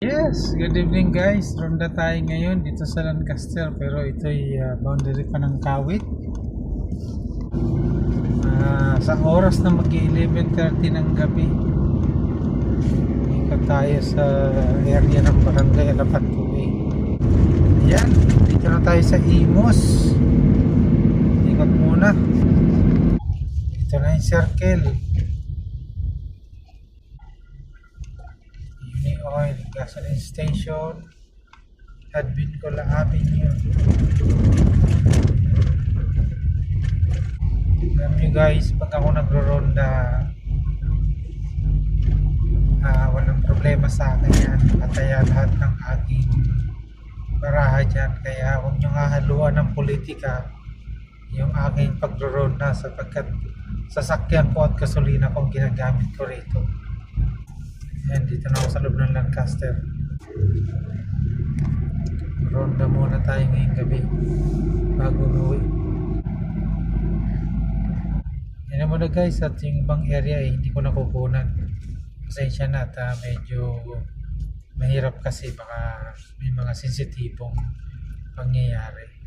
Yes, good evening guys. Ronda tayo ngayon dito sa Lancaster pero ito ay boundary pa ng Kawit. Sa oras na mag-11:30 ng gabi, ikot tayo sa area ng Barangay Alapat Kuway. Ayan, dito na tayo sa Imos. Ikot muna. Ito na yung circle. Oil, gasoline station, Hadbincola Avenue. Alam nyo guys, pag ako nagro-ronda, walang problema sa akin yan. Pataya lahat ng aking baraha dyan. Kaya huwag nyo nga haluan ng politika yung aking pagro-ronda sapagkat sasakyan ko at gasolina kong ginagamit ko rito. Ayan, dito na ako sa loob ng Lancaster. Ronda muna tayo ngayong gabi bago umuwi. Yan muna guys, at yung ibang area hindi ko nakukunan. Pasensya na at medyo mahirap kasi baka may mga sensitibong pangyayari.